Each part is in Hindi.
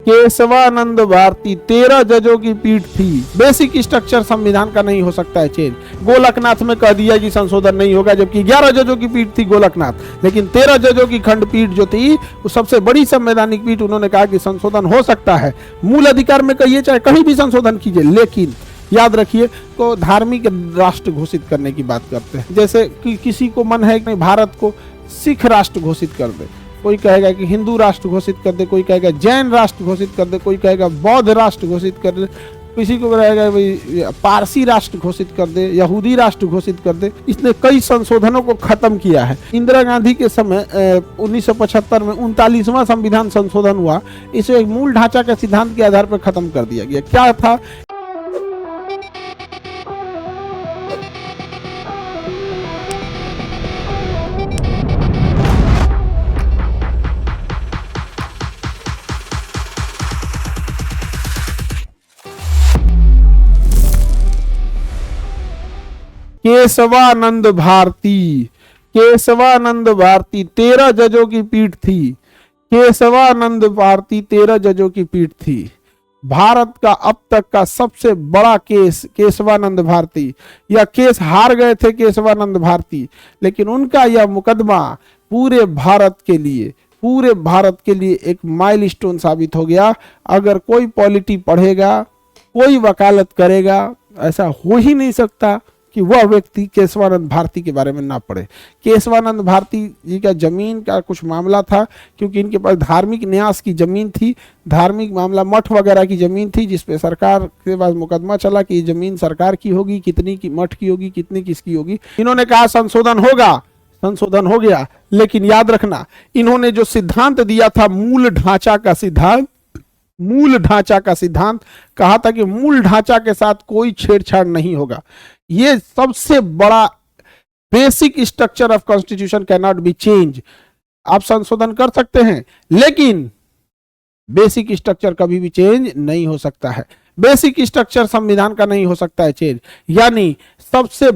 केशवानंद भारती 13 जजों की पीठ थी। बेसिक स्ट्रक्चर संविधान का नहीं हो सकता है चेंज। गोलकनाथ में कह दिया कि संशोधन नहीं होगा, जबकि 11 जजों की पीठ थी गोलकनाथ, लेकिन 13 जजों की खंडपीठ जो थी वो सबसे बड़ी संवैधानिक पीठ, उन्होंने कहा कि संशोधन हो सकता है। मूल अधिकार में कहिए चाहे कहीं भी संशोधन कीजिए, लेकिन याद रखिए को धार्मिक राष्ट्र घोषित करने की बात करते हैं। जैसे कि किसी को मन है कि भारत को सिख राष्ट्र घोषित कर दे, कोई कहेगा कि हिंदू राष्ट्र घोषित कर दे, कोई कहेगा जैन राष्ट्र घोषित कर दे, कोई कहेगा बौद्ध राष्ट्र घोषित कर दे, किसी को कहेगा भाई पारसी राष्ट्र घोषित कर दे, यहूदी राष्ट्र घोषित कर दे। इसने कई संशोधनों को खत्म किया है। इंदिरा गांधी के समय 1975 में 39वां संविधान संशोधन हुआ। इसे एक मूल ढांचा के सिद्धांत के आधार पर खत्म कर दिया गया। क्या था? केशवानंद भारती 13 जजों की पीठ थी। केशवानंद भारती 13 जजों की पीठ थी। भारत का अब तक का सबसे बड़ा केस केशवानंद भारती, यह केस हार गए थे केशवानंद भारती, लेकिन उनका यह मुकदमा पूरे भारत के लिए एक माइलस्टोन साबित हो गया। अगर कोई पॉलिटी पढ़ेगा, कोई वकालत करेगा, ऐसा हो ही नहीं सकता कि वह व्यक्ति केशवानंद भारती के बारे में ना पढ़े। केशवानंद भारती जी का जमीन का कुछ मामला था, क्योंकि इनके पास धार्मिक न्यास की जमीन थी, धार्मिक मामला मठ वगैरह की जमीन थी, जिसपे सरकार के पास मुकदमा चला कि ये जमीन सरकार की होगी, कितनी की मठ की होगी, कितनी किसकी होगी। इन्होंने कहा संशोधन होगा, संशोधन हो गया, लेकिन याद रखना इन्होंने जो सिद्धांत दिया था मूल ढांचा का सिद्धांत कहा था कि मूल ढांचा के साथ कोई छेड़छाड़ नहीं होगा। ये सबसे बड़ा basic structure of constitution can not be change. आप संशोधन कर सकते हैं, लेकिन बेसिक स्ट्रक्चर कभी भी चेंज नहीं हो सकता है। बेसिक स्ट्रक्चर संविधान का नहीं हो सकता है चेंज। यानी सबसे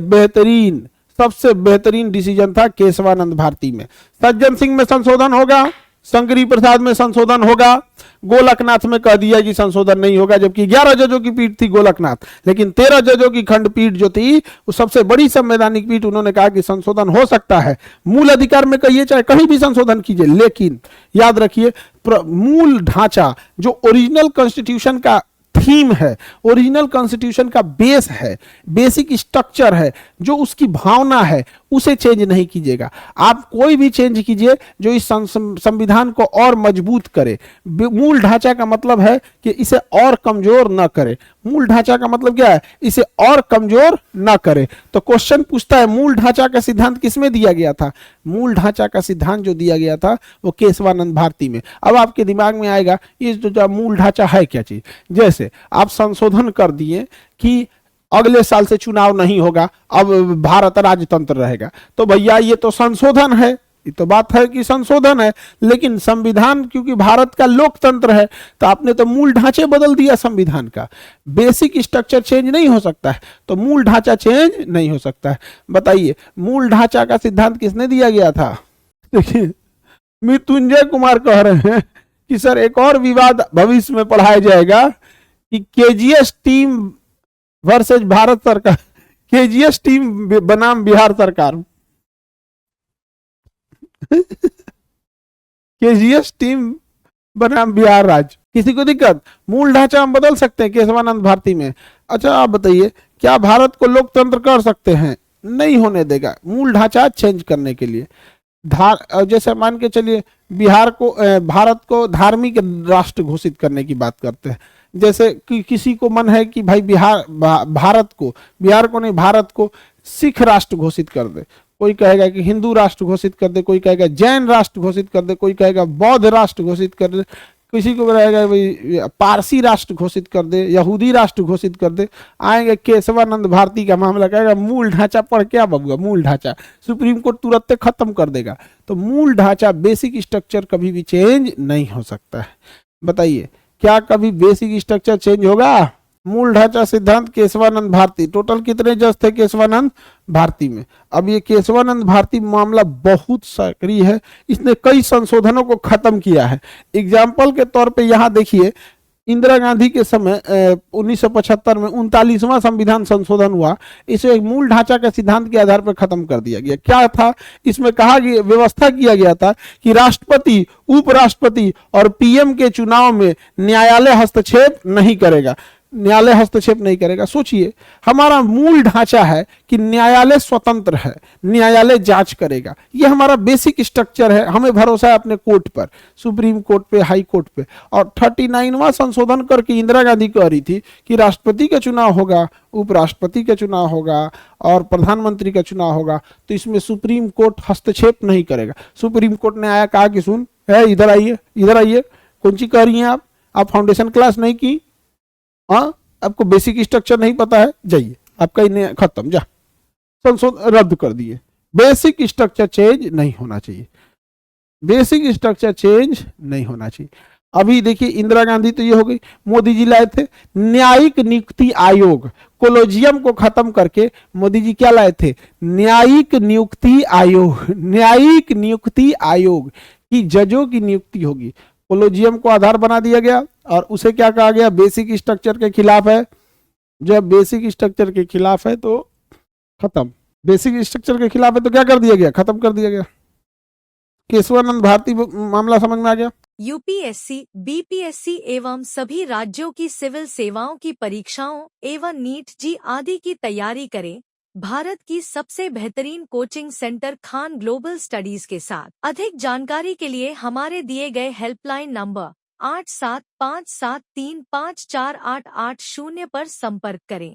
बेहतरीन डिसीजन था केशवानंद भारती में। सज्जन सिंह में संशोधन होगा, शंकरी प्रसाद में संशोधन होगा, गोलकनाथ में कह दिया कि संशोधन नहीं होगा, जबकि 11 जजों की पीठ थी गोलकनाथ, लेकिन 13 जजों की खंडपीठ जो थी वो सबसे बड़ी संवैधानिक पीठ, उन्होंने कहा कि संशोधन हो सकता है। मूल अधिकार में कहिए चाहे कहीं भी संशोधन कीजिए, लेकिन याद रखिए मूल ढांचा जो ओरिजिनल कॉन्स्टिट्यूशन का थीम है, ओरिजिनल कॉन्स्टिट्यूशन का बेस है, बेसिक स्ट्रक्चर है, जो उसकी भावना है, उसे चेंज नहीं कीजिएगा। आप कोई भी चेंज कीजिए जो इस संविधान को और मजबूत करे। मूल ढांचा का मतलब है कि इसे और कमजोर ना करे। मूल ढांचा का मतलब क्या है? इसे और कमजोर ना करे। तो क्वेश्चन पूछता है मूल ढांचा का सिद्धांत किसमें दिया गया था? मूल ढांचा का सिद्धांत जो दिया गया था वो केशवानंद भारती में। अब आपके दिमाग में आएगा ये जो मूल ढांचा है क्या चीज? जैसे आप संशोधन कर दिए कि अगले साल से चुनाव नहीं होगा, अब भारत राजतंत्र रहेगा, तो भैया ये तो संशोधन है, ये तो बात है कि संशोधन है, लेकिन संविधान क्योंकि भारत का लोकतंत्र है, तो आपने तो मूल ढांचे बदल दिया संविधान का। बेसिक स्ट्रक्चर चेंज नहीं हो सकता है, तो मूल ढांचा चेंज नहीं हो सकता है। बताइए मूल ढांचा का सिद्धांत किसने दिया गया था? देखिए मृत्युंजय कुमार कह रहे हैं कि सर एक और विवाद भविष्य में पढ़ाया जाएगा कि केजीएस टीम वर्सेस भारत सरकार, केजीएस टीम बनाम बिहार सरकार। केजीएस टीम बनाम बिहार राज्य। किसी को दिक्कत? मूल ढांचा हम बदल सकते हैं केशवानंद भारती में। अच्छा आप बताइए क्या भारत को लोकतंत्र कर सकते हैं? नहीं होने देगा मूल ढांचा चेंज करने के लिए। जैसे मान के चलिए भारत को धार्मिक राष्ट्र घोषित करने की बात करते हैं। जैसे कि किसी को मन है कि भाई भारत को सिख राष्ट्र घोषित कर दे, कोई कहेगा कि हिंदू राष्ट्र घोषित कर दे, कोई कहेगा जैन राष्ट्र घोषित कर दे, कोई कहेगा बौद्ध राष्ट्र घोषित कर दे, किसी को कहेगा भाई पारसी राष्ट्र घोषित कर दे, यहूदी राष्ट्र घोषित कर दे। आएंगे केशवानंद भारती का मामला, कहेगा मूल ढांचा पढ़ क्या बबुआ, मूल ढांचा सुप्रीम कोर्ट तुरंत खत्म कर देगा। तो मूल ढांचा बेसिक स्ट्रक्चर कभी भी चेंज नहीं हो सकता है। बताइए क्या कभी बेसिक स्ट्रक्चर चेंज होगा? मूल ढांचा सिद्धांत केशवानंद भारती, टोटल कितने जज थे केशवानंद भारती में। अब ये केशवानंद भारती मामला बहुत सक्रिय है, इसने कई संशोधनों को खत्म किया है। एग्जाम्पल के तौर पे यहाँ देखिए, इंदिरा गांधी के समय 1975 में 39वां संविधान संशोधन हुआ, इसे मूल ढांचा के सिद्धांत के आधार पर खत्म कर दिया गया। क्या था इसमें, कहा गया, व्यवस्था किया गया था कि राष्ट्रपति, उपराष्ट्रपति और पीएम के चुनाव में न्यायालय हस्तक्षेप नहीं करेगा, न्यायालय हस्तक्षेप नहीं करेगा। सोचिए, हमारा मूल ढांचा है कि न्यायालय स्वतंत्र है, न्यायालय जांच करेगा, यह हमारा बेसिक स्ट्रक्चर है। हमें भरोसा है अपने कोर्ट पर, सुप्रीम कोर्ट पे, हाई कोर्ट पे। और 39वां संशोधन करके इंदिरा गांधी कह रही थी कि राष्ट्रपति का चुनाव होगा, उपराष्ट्रपति का चुनाव होगा और प्रधानमंत्री का चुनाव होगा, तो इसमें सुप्रीम कोर्ट हस्तक्षेप नहीं करेगा। सुप्रीम कोर्ट ने आया, कहा कि सुन, इधर आइए, इधर आइए, कौन सी कह रही हैं आप फाउंडेशन क्लास नहीं की, हाँ, आपको बेसिक स्ट्रक्चर नहीं पता है, जाइए, आपका इन्हें खत्म, जा, संशोधन रद्द कर दिए। बेसिक स्ट्रक्चर चेंज नहीं होना चाहिए, बेसिक स्ट्रक्चर चेंज नहीं होना चाहिए। अभी देखिए, इंदिरा गांधी तो ये हो गई, मोदी जी लाए थे न्यायिक नियुक्ति आयोग, कोलोजियम को खत्म करके मोदी जी क्या लाए थे, न्यायिक नियुक्ति आयोग। न्यायिक नियुक्ति आयोग की जजों की नियुक्ति होगी, कोलोजियम को आधार बना दिया गया और उसे क्या कहा गया, बेसिक स्ट्रक्चर के खिलाफ है। जब बेसिक स्ट्रक्चर के खिलाफ है तो खत्म, बेसिक स्ट्रक्चर के खिलाफ है तो क्या कर दिया गया, खत्म कर दिया गया। केशवानंद भारती मामला समझ में आ गया। यूपीएससी, बीपीएससी एवं सभी राज्यों की सिविल सेवाओं की परीक्षाओं एवं नीट जी आदि की तैयारी करें भारत की सबसे बेहतरीन coaching centre Khan global studies के साथ। अधिक जानकारी के लिए हमारे दिए गए हेल्पलाइन नंबर 8757354880 पर संपर्क करें।